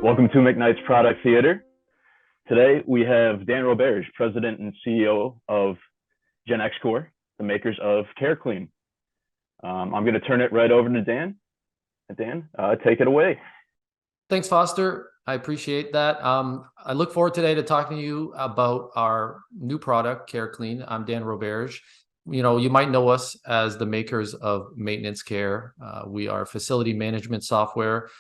Welcome to McKnight's Product Theater. Today we have Dan Roberge, President and CEO of Gen X Core, the makers of CareClean. I'm going to turn it right over to Dan. Dan, take it away. Thanks, Foster. I appreciate that. I look forward today to talking to you about our new product, CareClean. I'm Dan Roberge. You might know us as the makers of Maintenance Care. We are facility management software.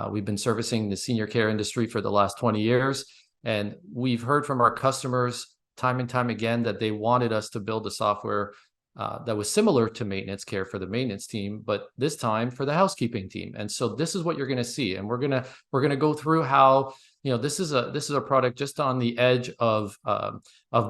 We've been servicing the senior care industry for the last 20 years. And we've heard from our customers time and time again that they wanted us to build a software that was similar to Maintenance Care for the maintenance team, but this time for the housekeeping team. And so this is what you're going to see. And we're going to go through how, this is a product just on the edge of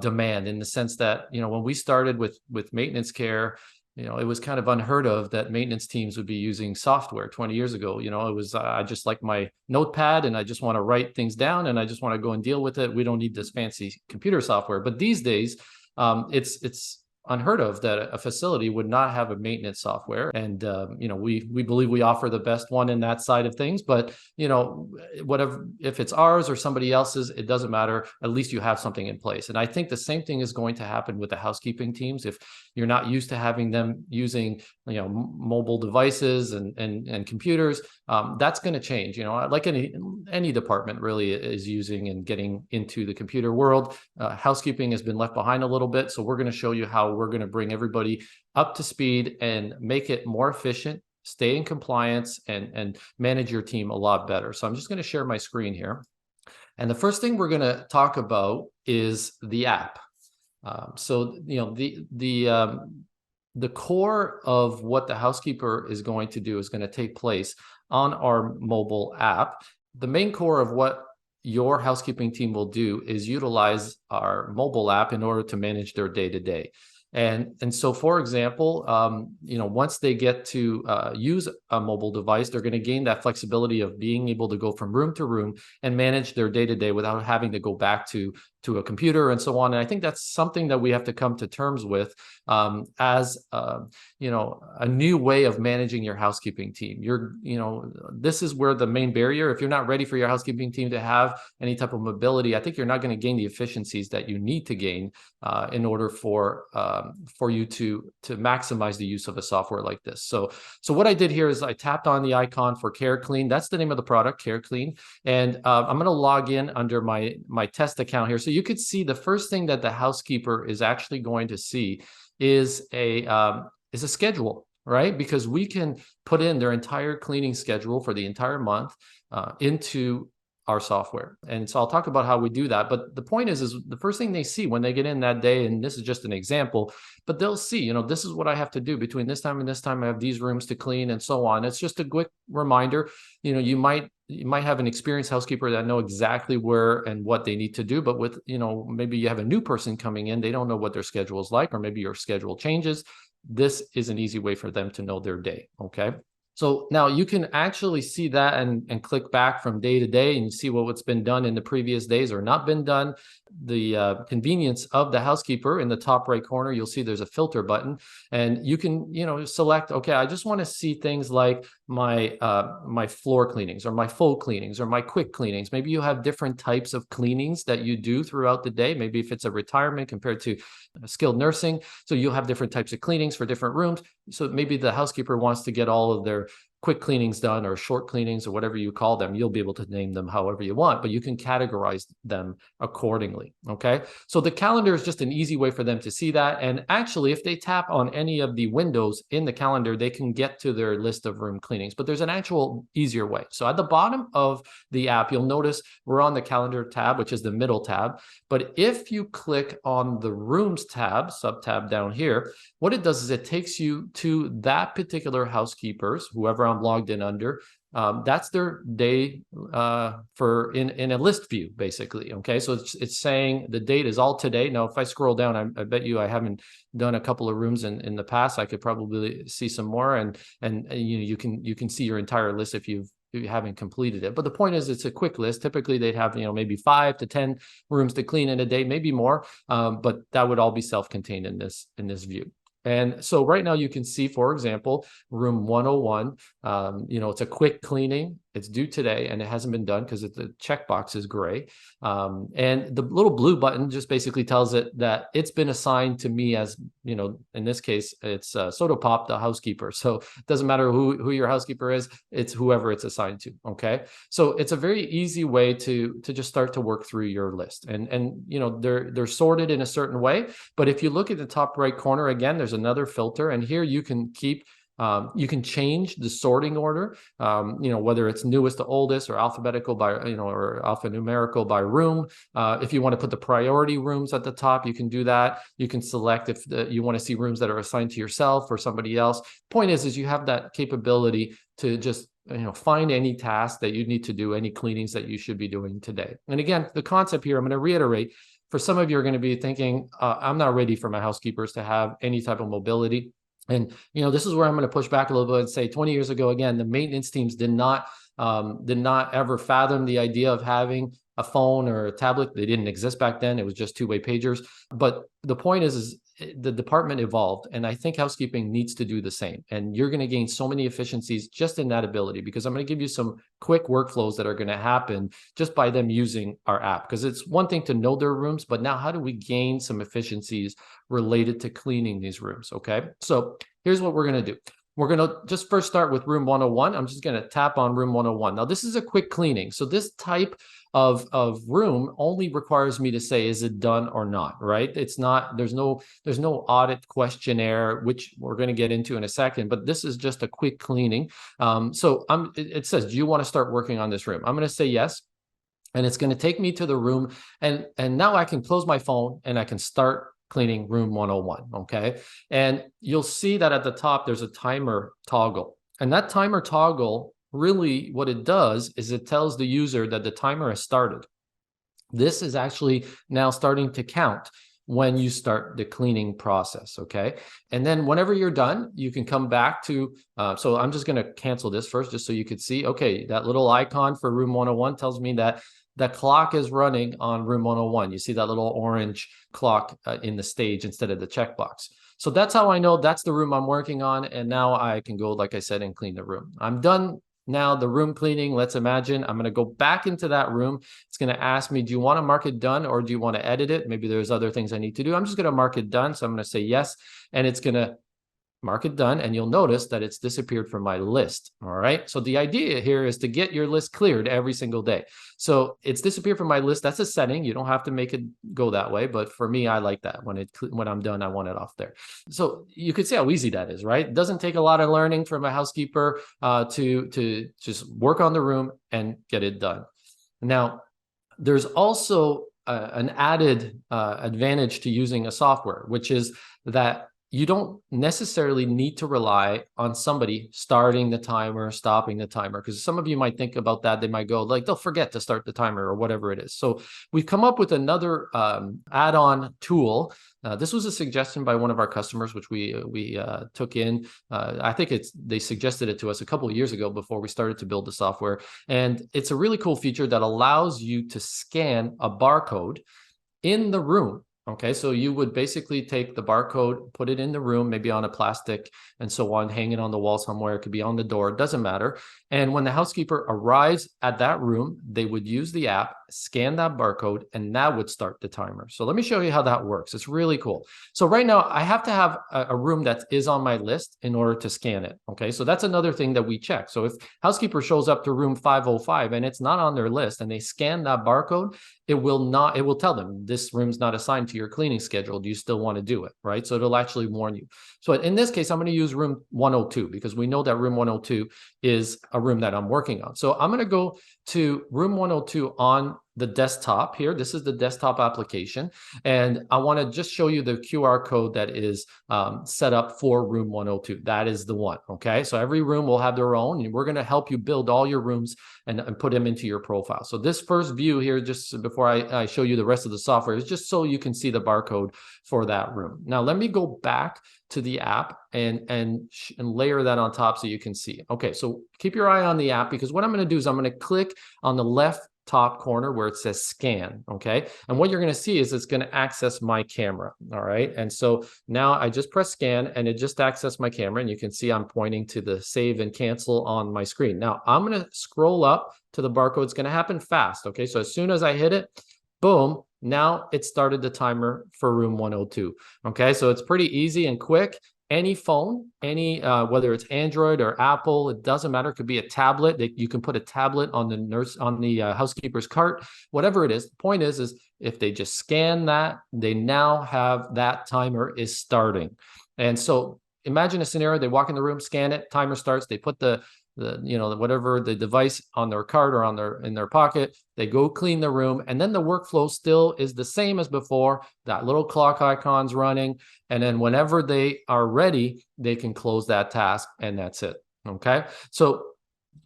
demand, in the sense that, when we started with Maintenance Care, it was kind of unheard of that maintenance teams would be using software 20 years ago. It was, I just like my notepad and I just want to write things down and I just want to go and deal with it. We don't need this fancy computer software. But these days, it's unheard of that a facility would not have a maintenance software. And, we believe we offer the best one in that side of things. But, whatever, if it's ours or somebody else's, it doesn't matter. At least you have something in place. And I think the same thing is going to happen with the housekeeping teams. If you're not used to having them using, mobile devices and computers, that's going to change. Like any department really is using and getting into the computer world. Housekeeping has been left behind a little bit. So we're going to show you how we're going to bring everybody up to speed and make it more efficient, stay in compliance, and manage your team a lot better. So I'm just going to share my screen here. And the first thing we're going to talk about is the app. The core of what the housekeeper is going to do is going to take place on our mobile app. The main core of what your housekeeping team will do is utilize our mobile app in order to manage their day-to-day. And so, for example, once they get to use a mobile device, they're going to gain that flexibility of being able to go from room to room and manage their day-to-day without having to go back to a computer and so on. And I think that's something that we have to come to terms with as a new way of managing your housekeeping team. This is where the main barrier, if you're not ready for your housekeeping team to have any type of mobility, I think you're not going to gain the efficiencies that you need to gain in order for you to maximize the use of a software like this. So what I did here is I tapped on the icon for CareClean. That's the name of the product, CareClean. And I'm going to log in under my test account here. So you could see the first thing that the housekeeper is actually going to see is a schedule, right? Because we can put in their entire cleaning schedule for the entire month into our software. And so I'll talk about how we do that. But the point is the first thing they see when they get in that day, and this is just an example, but they'll see, this is what I have to do between this time and this time. I have these rooms to clean and so on. It's just a quick reminder. You might have an experienced housekeeper that know exactly where and what they need to do, but with, maybe you have a new person coming in, they don't know what their schedule is like, or maybe your schedule changes. This is an easy way for them to know their day. Okay. So now you can actually see that and click back from day to day and you see what's been done in the previous days or not been done. The convenience of the housekeeper in the top right corner, you'll see there's a filter button and you can, select, okay, I just want to see things like my floor cleanings or my full cleanings or my quick cleanings. Maybe you have different types of cleanings that you do throughout the day. Maybe if it's a retirement compared to skilled nursing. So you'll have different types of cleanings for different rooms. So maybe the housekeeper wants to get all of their quick cleanings done or short cleanings or whatever you call them. You'll be able to name them however you want, but you can categorize them accordingly. Okay. So the calendar is just an easy way for them to see that. And actually, if they tap on any of the windows in the calendar, they can get to their list of room cleanings, but there's an actual easier way. So at the bottom of the app, you'll notice we're on the calendar tab, which is the middle tab. But if you click on the rooms tab, sub-tab down here, what it does is it takes you to that particular housekeeper's, whoever I'm logged in under, that's their day in a list view, basically. Okay, so it's saying the date is all today. Now, if I scroll down, I bet you I haven't done a couple of rooms in the past. I could probably see some more, and you can see your entire list if you haven't completed it. But the point is, it's a quick list. Typically, they'd have maybe 5 to 10 rooms to clean in a day, maybe more. But that would all be self-contained in this view. And so right now you can see, for example, room 101, it's a quick cleaning. It's due today, and it hasn't been done because the checkbox is gray. And the little blue button just basically tells it that it's been assigned to me as, in this case, it's Soda Pop, the housekeeper. So it doesn't matter who your housekeeper is, it's whoever it's assigned to, okay? So it's a very easy way to just start to work through your list. And they're sorted in a certain way, but if you look at the top right corner, again, there's another filter, and here you can you can change the sorting order, whether it's newest to oldest or alphabetical by, or alphanumerical by room. If you want to put the priority rooms at the top, you can do that. You can select if you want to see rooms that are assigned to yourself or somebody else. Point is you have that capability to just find any task that you need to do, any cleanings that you should be doing today. And again, the concept here, I'm going to reiterate, for some of you are going to be thinking, I'm not ready for my housekeepers to have any type of mobility. And, this is where I'm going to push back a little bit and say 20 years ago, again, the maintenance teams did not ever fathom the idea of having a phone or a tablet. They didn't exist back then. It was just two-way pagers. But the point is the department evolved, and I think housekeeping needs to do the same. And you're going to gain so many efficiencies just in that ability, because I'm going to give you some quick workflows that are going to happen just by them using our app. Because it's one thing to know their rooms, but now how do we gain some efficiencies related to cleaning these rooms? Okay, so here's what we're going to do. We're going to just first start with room 101. I'm just going to tap on room 101. Now, this is a quick cleaning. So this type of room only requires me to say, is it done or not, right? It's not, there's no audit questionnaire, which we're going to get into in a second, but this is just a quick cleaning. So it says, do you want to start working on this room? I'm going to say yes. And it's going to take me to the room. And now I can close my phone and I can start cleaning room 101, okay? And you'll see that at the top, there's a timer toggle. And that timer toggle, really what it does is it tells the user that the timer has started. This is actually now starting to count when you start the cleaning process, okay? And then whenever you're done, you can come back to, so I'm just gonna cancel this first just so you could see, okay, that little icon for room 101 tells me that the clock is running on room 101. You see that little orange clock in the stage instead of the checkbox. So that's how I know that's the room I'm working on. And now I can go, like I said, and clean the room. I'm done now the room cleaning. Let's imagine I'm going to go back into that room. It's going to ask me, do you want to mark it done or do you want to edit it? Maybe there's other things I need to do. I'm just going to mark it done. So I'm going to say yes. And it's going to mark it done, and you'll notice that it's disappeared from my list. All right. So the idea here is to get your list cleared every single day. So it's disappeared from my list. That's a setting. You don't have to make it go that way. But for me, I like that. When I'm done, I want it off there. So you could see how easy that is, right? It doesn't take a lot of learning from a housekeeper to just work on the room and get it done. Now, there's also an added advantage to using a software, which is that you don't necessarily need to rely on somebody starting the timer, stopping the timer, because some of you might think about that. They might go like, they'll forget to start the timer or whatever it is. So we've come up with another add-on tool. This was a suggestion by one of our customers, which we took in. I think they suggested it to us a couple of years ago before we started to build the software. And it's a really cool feature that allows you to scan a barcode in the room. Okay, so you would basically take the barcode, put it in the room, maybe on a plastic and so on, hang it on the wall somewhere. It could be on the door, it doesn't matter. And when the housekeeper arrives at that room, they would use the app, scan that barcode, and that would start the timer. So let me show you how that works. It's really cool. So right now I have to have a room that is on my list in order to scan it. Okay, so that's another thing that we check. So if housekeeper shows up to room 505 and it's not on their list and they scan that barcode, it will tell them this room's not assigned to your cleaning schedule. Do you still want to do it? Right. So it'll actually warn you. So in this case, I'm going to use room 102 because we know that room 102 is a room that I'm working on. So I'm going to go to room 102 on the desktop here. This is the desktop application. And I want to just show you the QR code that is set up for room 102. That is the one. Okay. So every room will have their own, and we're going to help you build all your rooms and put them into your profile. So this first view here, just before I show you the rest of the software, is just so you can see the barcode for that room. Now, let me go back to the app and layer that on top so you can see. Okay. So keep your eye on the app, because what I'm going to do is I'm going to click on the left top corner where it says scan, okay? And what you're going to see is it's going to access my camera, all right? And so now I just press scan and it just accessed my camera, and you can see I'm pointing to the save and cancel on my screen. Now I'm going to scroll up to the barcode. It's going to happen fast, okay? So as soon as I hit it, boom, now it started the timer for room 102, okay? So it's pretty easy and quick. Any phone, whether it's Android or Apple, it doesn't matter. It could be a tablet. You can put a tablet on the housekeeper's cart, whatever it is. The point is if they just scan that, they now have that timer is starting. And so imagine a scenario: they walk in the room, scan it, timer starts. They put whatever the device on their cart or in their pocket. They go clean the room, and then the workflow still is the same as before. That little clock icon's running, and then whenever they are ready, they can close that task, and that's it. Okay, so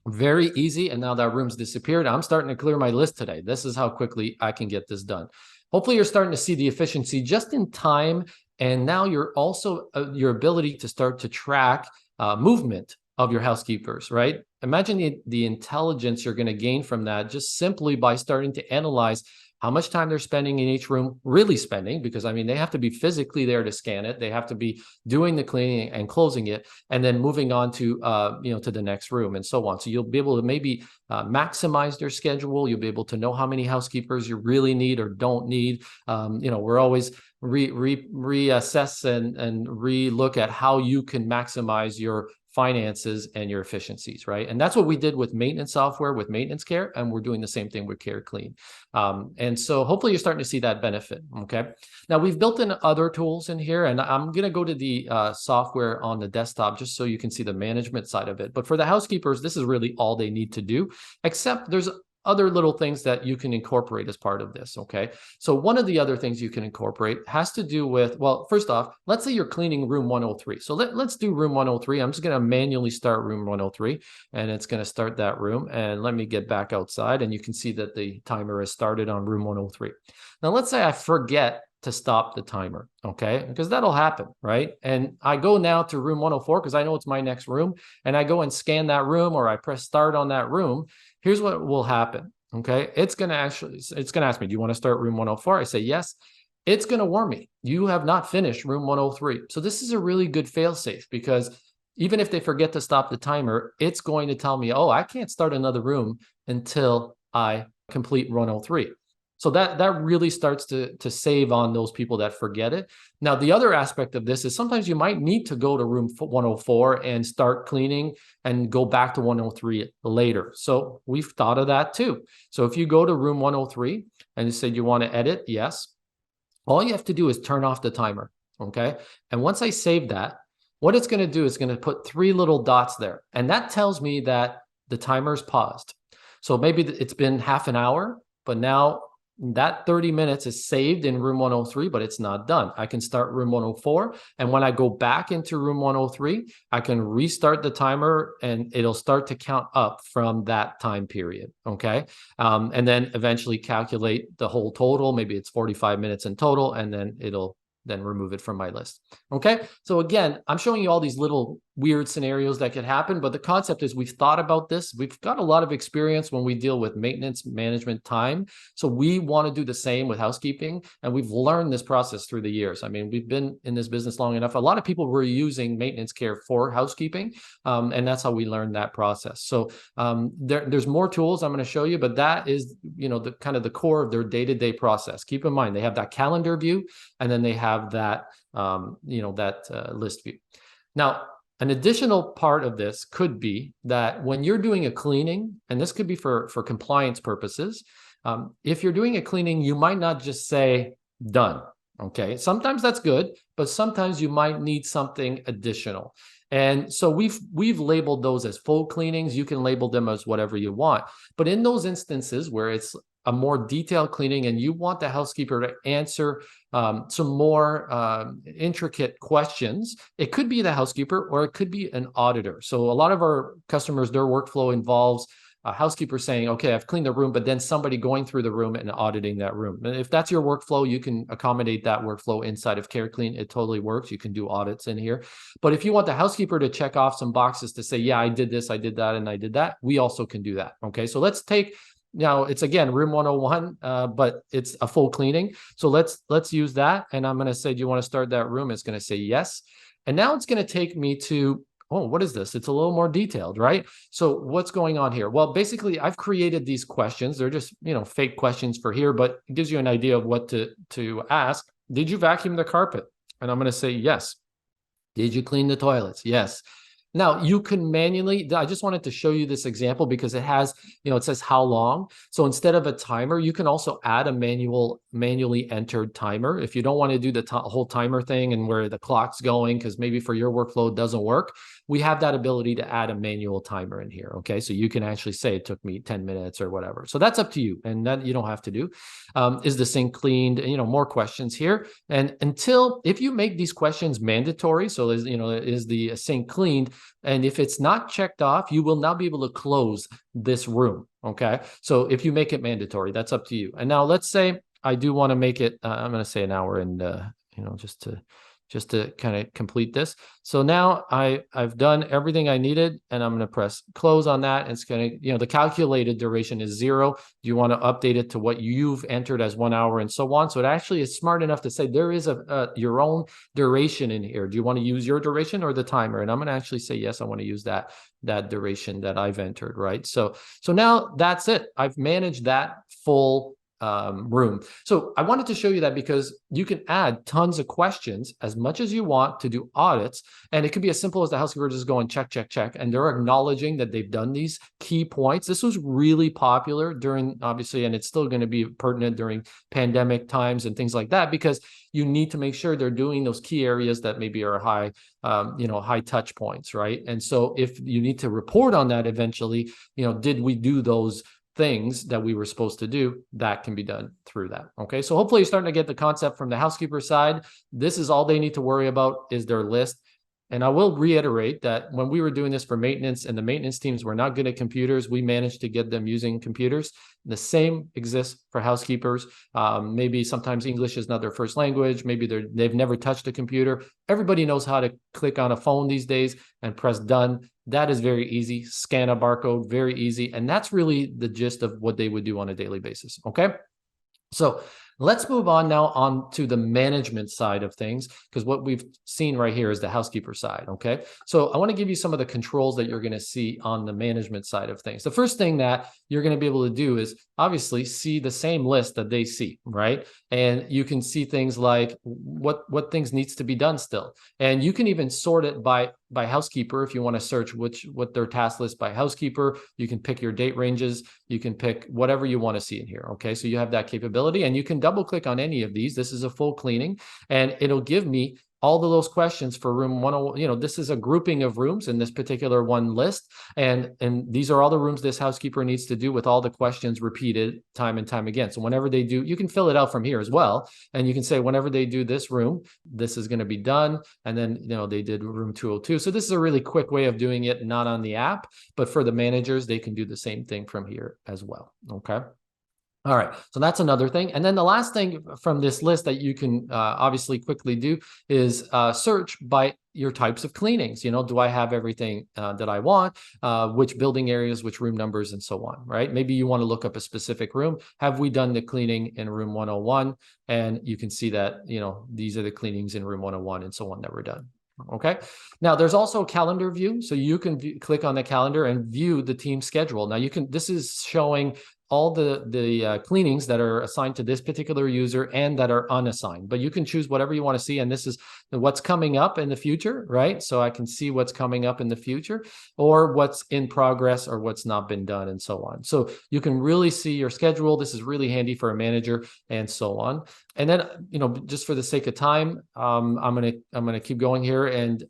very easy. And now that room's disappeared. I'm starting to clear my list today. This is how quickly I can get this done. Hopefully you're starting to see the efficiency just in time, and now you're also your ability to start to track movement of your housekeepers, right? Imagine the intelligence you're going to gain from that just simply by starting to analyze how much time they're spending in each room, really spending, because I mean, they have to be physically there to scan it. They have to be doing the cleaning and closing it, and then moving on to, to the next room and so on. So you'll be able to maybe maximize their schedule. You'll be able to know how many housekeepers you really need or don't need. We're always reassess and re-look at how you can maximize your finances and your efficiencies, right? And that's what we did with maintenance software, with Maintenance Care, and we're doing the same thing with CareClean. And so hopefully you're starting to see that benefit, okay? Now we've built in other tools in here, and I'm gonna go to the software on the desktop just so you can see the management side of it. But for the housekeepers, this is really all they need to do, except there's other little things that you can incorporate as part of this, okay? So one of the other things you can incorporate has to do with, well, first off, let's say you're cleaning room 103. So let's do room 103. I'm just gonna manually start room 103, and it's gonna start that room. And let me get back outside, and you can see that the timer has started on room 103. Now let's say I forget to stop the timer, okay? Because that'll happen, right? And I go now to room 104 because I know it's my next room, and I go and scan that room, or I press start on that room. Here's what will happen, okay? It's gonna ask me, do you wanna start room 104? I say yes. It's gonna warn me, you have not finished room 103. So this is a really good fail-safe, because even if they forget to stop the timer, it's going to tell me, oh, I can't start another room until I complete 103. So that really starts to save on those people that forget it. Now, the other aspect of this is sometimes you might need to go to room 104 and start cleaning and go back to 103 later. So we've thought of that too. So if you go to room 103 and you say you want to edit, yes, all you have to do is turn off the timer, okay? And once I save that, what it's going to do is going to put 3 little dots there. And that tells me that the timer's paused. So maybe it's been half an hour, but now that 30 minutes is saved in room 103, but it's not done. I can start room 104. And when I go back into room 103, I can restart the timer, and it'll start to count up from that time period. Okay. And then eventually calculate the whole total. Maybe it's 45 minutes in total, and then it'll then remove it from my list. Okay. So again, I'm showing you all these little weird scenarios that could happen, but the concept is we've thought about this. We've got a lot of experience when we deal with maintenance management time. So we want to do the same with housekeeping, and we've learned this process through the years. I mean, we've been in this business long enough. A lot of people were using Maintenance Care for housekeeping, and that's how we learned that process. So there's more tools I'm going to show you, but that is, the kind of the core of their day-to-day process. Keep in mind, they have that calendar view, and then they have that, list view. Now, an additional part of this could be that when you're doing a cleaning, and this could be for compliance purposes, if you're doing a cleaning, you might not just say done, okay? Sometimes that's good, but sometimes you might need something additional. And so we've labeled those as full cleanings. You can label them as whatever you want. But in those instances where it's a more detailed cleaning and you want the housekeeper to answer some more intricate questions, it could be the housekeeper or it could be an auditor. So a lot of our customers, their workflow involves a housekeeper saying, okay, I've cleaned the room, but then somebody going through the room and auditing that room. And if that's your workflow, you can accommodate that workflow inside of CareClean. It totally works. You can do audits in here. But if you want the housekeeper to check off some boxes to say, yeah, I did this, I did that, and I did that, we also can do that. Okay, so let's take Now it's again room 101, but it's a full cleaning. So let's use that. And I'm going to say, do you want to start that room? It's going to say yes. And now it's going to take me to, oh, what is this? It's a little more detailed, right? So what's going on here? Well, basically I've created these questions. They're just, fake questions for here, but it gives you an idea of what to ask. Did you vacuum the carpet? And I'm going to say yes. Did you clean the toilets? Yes. Now you can manually, I just wanted to show you this example because it has, it says how long. So instead of a timer, you can also add a manually entered timer. If you don't want to do the whole timer thing and where the clock's going, because maybe for your workflow it doesn't work, we have that ability to add a manual timer in here. Okay. So you can actually say it took me 10 minutes or whatever. So that's up to you. And that you don't have to do. Is the sink cleaned? More questions here. And if you make these questions mandatory, so is the sink cleaned? And if it's not checked off, you will not be able to close this room. Okay. So if you make it mandatory, that's up to you. And now let's say I do want to make it, I'm going to say an hour and, just to kind of complete this. So now I've done everything I needed and I'm going to press close on that. It's going to, the calculated duration is 0. Do you want to update it to what you've entered as 1 hour and so on? So it actually is smart enough to say there is your own duration in here. Do you want to use your duration or the timer? And I'm going to actually say, yes, I want to use that duration that I've entered, right? So now that's it. I've managed that full room. So I wanted to show you that because you can add tons of questions as much as you want to do audits. And it could be as simple as the housekeeper just going check, check, check. And they're acknowledging that they've done these key points. This was really popular during, obviously, and it's still going to be pertinent during pandemic times and things like that, because you need to make sure they're doing those key areas that maybe are high, high touch points, right? And so if you need to report on that eventually, did we do those things that we were supposed to do, that can be done through that. Okay. So hopefully you're starting to get the concept from the housekeeper side. This is all they need to worry about is their list. And I will reiterate that when we were doing this for maintenance and the maintenance teams were not good at computers, we managed to get them using computers. The same exists for housekeepers. Maybe sometimes English is not their first language. Maybe they've never touched a computer. Everybody knows how to click on a phone these days and press done. That is very easy. Scan a barcode, very easy. And that's really the gist of what they would do on a daily basis. Okay. So let's move on now on to the management side of things, because what we've seen right here is the housekeeper side. Okay. So I want to give you some of the controls that you're going to see on the management side of things. The first thing that you're going to be able to do is obviously see the same list that they see, right? And you can see things like what things needs to be done still. And you can even sort it by housekeeper. If you want to search what their task list by housekeeper, you can pick your date ranges. You can pick whatever you want to see in here. Okay. So you have that capability and you can double click on any of these. This is a full cleaning and it'll give me all of those questions for room 101. This is a grouping of rooms in this particular one list. And these are all the rooms this housekeeper needs to do with all the questions repeated time and time again. So whenever they do, you can fill it out from here as well. And you can say, whenever they do this room, this is going to be done. And then, they did room 202. So this is a really quick way of doing it, not on the app, but for the managers, they can do the same thing from here as well. Okay. All right, so that's another thing. And then the last thing from this list that you can obviously quickly do is search by your types of cleanings. Do I have everything that I want? Which building areas, which room numbers, and so on, right? Maybe you want to look up a specific room. Have we done the cleaning in room 101? And you can see that, these are the cleanings in room 101 and so on that were done. Okay. Now there's also a calendar view. So you can click on the calendar and view the team schedule. Now this is showing all the cleanings that are assigned to this particular user and that are unassigned, but you can choose whatever you want to see. And this is what's coming up in the future, right? So I can see what's coming up in the future or what's in progress or what's not been done and so on. So you can really see your schedule. This is really handy for a manager and so on. And then, just for the sake of time, I'm going to keep going here and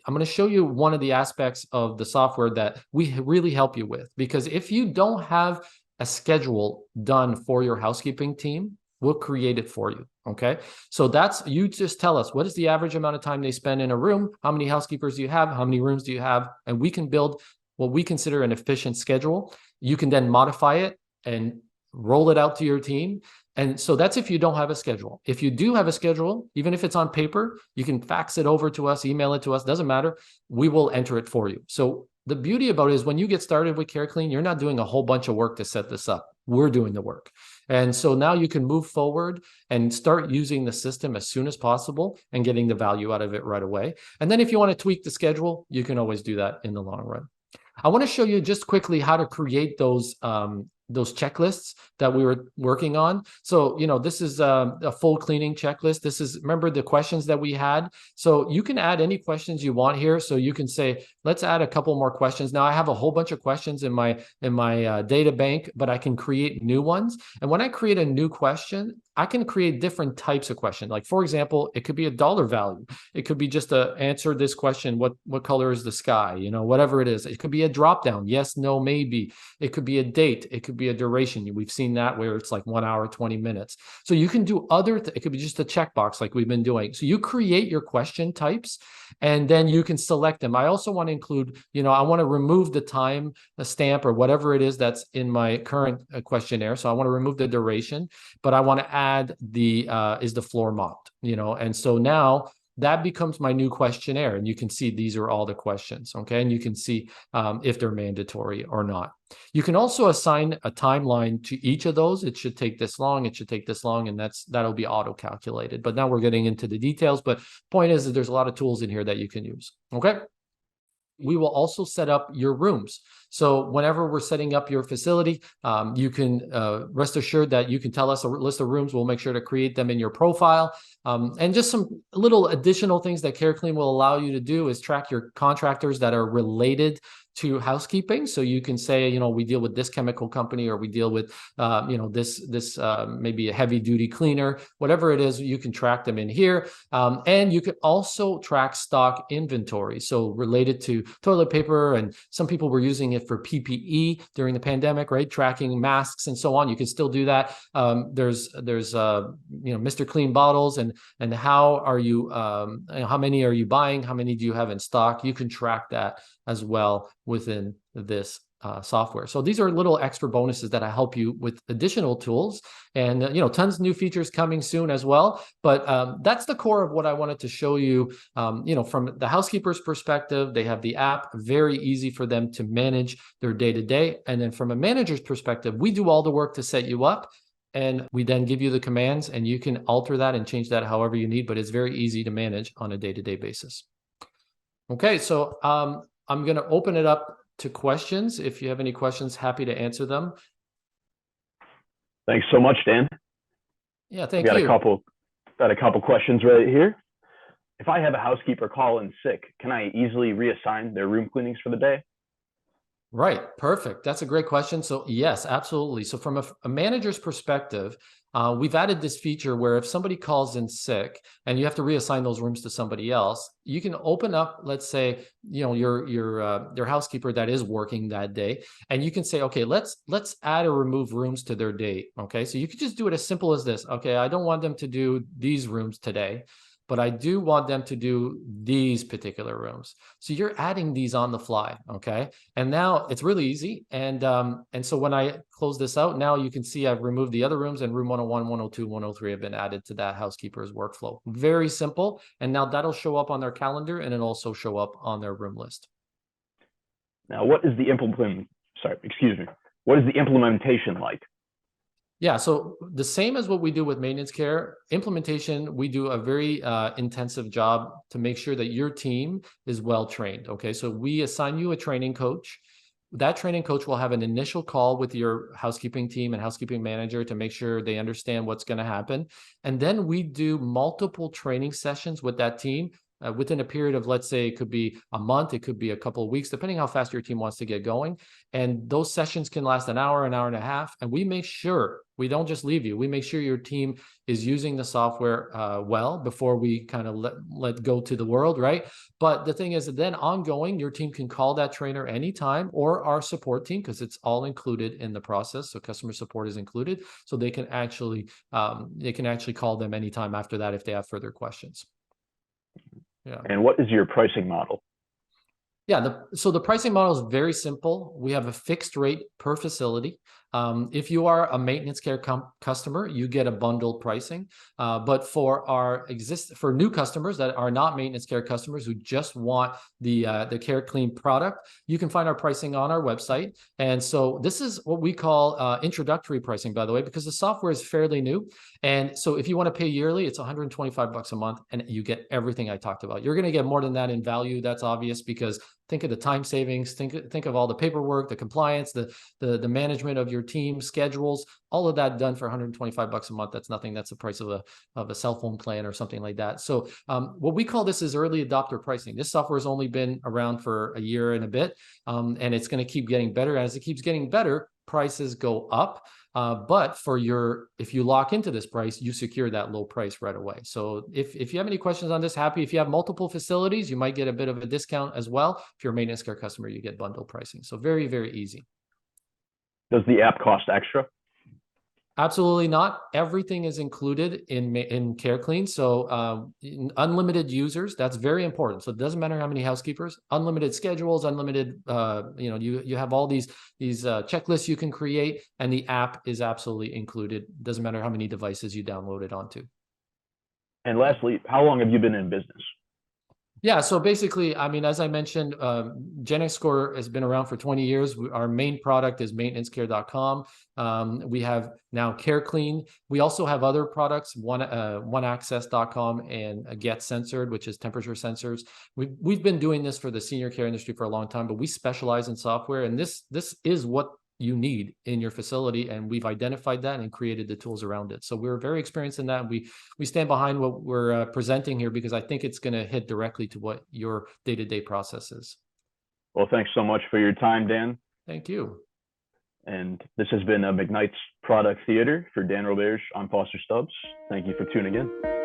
I'm going to show you one of the aspects of the software that we really help you with, because if you don't have a schedule done for your housekeeping team, we'll create it for you. Okay. So you just tell us what is the average amount of time they spend in a room? How many housekeepers do you have? How many rooms do you have? And we can build what we consider an efficient schedule. You can then modify it and roll it out to your team. And so that's if you don't have a schedule. If you do have a schedule, even if it's on paper, you can fax it over to us, email it to us, doesn't matter. We will enter it for you. So The beauty about it is when you get started with CareClean, you're not doing a whole bunch of work to set this up. We're doing the work. And so now you can move forward and start using the system as soon as possible and getting the value out of it right away. And then if you want to tweak the schedule, you can always do that in the long run. I want to show you just quickly how to create those checklists that we were working on. So, this is a full cleaning checklist. This is, remember the questions that we had. So you can add any questions you want here. So you can say, let's add a couple more questions. Now I have a whole bunch of questions in my data bank, but I can create new ones. And when I create a new question, I can create different types of questions. Like, for example, it could be a dollar value. It could be just to answer this question, what color is the sky? Whatever it is. It could be a drop down, yes, no, maybe. It could be a date. It could be a duration. We've seen that where it's like 1 hour, 20 minutes. So you can do it could be just a checkbox like we've been doing. So you create your question types and then you can select them. I also want to include, I want to remove the time, the stamp or whatever it is that's in my current questionnaire. So I want to remove the duration, but I want to add is the floor mopped, and so now that becomes my new questionnaire, and you can see these are all the questions, okay? And you can see if they're mandatory or not. You can also assign a timeline to each of those. It should take this long, it should take this long, and that'll be auto-calculated. But now we're getting into the details, but point is that there's a lot of tools in here that you can use, okay? We will also set up your rooms. So whenever we're setting up your facility, you can rest assured that you can tell us a list of rooms. We'll make sure to create them in your profile. And just some little additional things that CareClean will allow you to do is track your contractors that are related to housekeeping. So you can say, we deal with this chemical company, or we deal with, this maybe a heavy duty cleaner, whatever it is, you can track them in here. And you can also track stock inventory. So related to toilet paper, and some people were using it for PPE during the pandemic, right? Tracking masks and so on. You can still do that. There's Mr. Clean bottles, and how are you, how many are you buying? How many do you have in stock? You can track that as well within this software. So these are little extra bonuses that I help you with additional tools, and tons of new features coming soon as well. But that's the core of what I wanted to show you. From the housekeeper's perspective, they have the app, very easy for them to manage their day-to-day. And then from a manager's perspective, we do all the work to set you up, and we then give you the commands, and you can alter that and change that however you need, but it's very easy to manage on a day-to-day basis. Okay, so I'm going to open it up to questions. If you have any questions, happy to answer them. Thanks so much, Dan. Yeah, thank you. Got a couple questions right here. If I have a housekeeper call in sick, can I easily reassign their room cleanings for the day? Right, perfect. That's a great question. So yes, absolutely. So from a manager's perspective, we've added this feature where if somebody calls in sick and you have to reassign those rooms to somebody else, you can open up, let's say, your housekeeper that is working that day, and you can say, okay, let's add or remove rooms to their date. Okay, so you could just do it as simple as this. Okay, I don't want them to do these rooms today, but I do want them to do these particular rooms. So you're adding these on the fly, okay? And now it's really easy. And so when I close this out, now you can see I've removed the other rooms, and room 101, 102, 103 have been added to that housekeeper's workflow. Very simple. And now that'll show up on their calendar, and it'll also show up on their room list. Now, what is the implementation like? Yeah, so the same as what we do with maintenance care, implementation, we do a very intensive job to make sure that your team is well trained, okay? So we assign you a training coach. That training coach will have an initial call with your housekeeping team and housekeeping manager to make sure they understand what's going to happen. And then we do multiple training sessions with that team within a period of, let's say, it could be a month, it could be a couple of weeks, depending how fast your team wants to get going. And those sessions can last an hour and a half. And we make sure, we don't just leave you, we make sure your team is using the software well before we kind of let go to the world, right? But the thing is that then ongoing, your team can call that trainer anytime, or our support team, because it's all included in the process. So customer support is included. So they can actually call them anytime after that if they have further questions. Yeah. And what is your pricing model? Yeah, so the pricing model is very simple. We have a fixed rate per facility. If you are a maintenance care customer, you get a bundled pricing. But for for new customers that are not maintenance care customers who just want the CareClean product, you can find our pricing on our website. And so this is what we call introductory pricing, by the way, because the software is fairly new. And so if you want to pay yearly, it's $125 a month, and you get everything I talked about. You're going to get more than that in value. That's obvious, because think of the time savings, think of all the paperwork, the compliance, the management of your team, schedules, all of that done for $125 a month. That's nothing. That's the price of a cell phone plan or something like that. So what we call this is early adopter pricing. This software has only been around for a year and a bit, and it's going to keep getting better. As it keeps getting better, prices go up. But if you lock into this price, you secure that low price right away. So if you have any questions on this, if you have multiple facilities, you might get a bit of a discount as well. If you're a maintenance care customer, you get bundle pricing. So very, very easy. Does the app cost extra? Absolutely not. Everything is included in CareClean. So unlimited users, that's very important. So it doesn't matter how many housekeepers, unlimited schedules, unlimited, you have all these checklists you can create, and the app is absolutely included. Doesn't matter how many devices you download it onto. And lastly, how long have you been in business? Yeah, so basically, I mean, as I mentioned, GenXScore has been around for 20 years. Our main product is maintenancecare.com. We have now CareClean. We also have other products, oneaccess.com and Get Censored, which is temperature sensors. We've been doing this for the senior care industry for a long time, but we specialize in software, and this is what you need in your facility, and we've identified that and created the tools around it. So we're very experienced in that, and we stand behind what we're presenting here, because I think it's going to hit directly to what your day-to-day process is. Well, thanks so much for your time, Dan. Thank you. And this has been a McKnight's Product Theater. For Dan Roberge, I'm Foster Stubbs. Thank you for tuning in.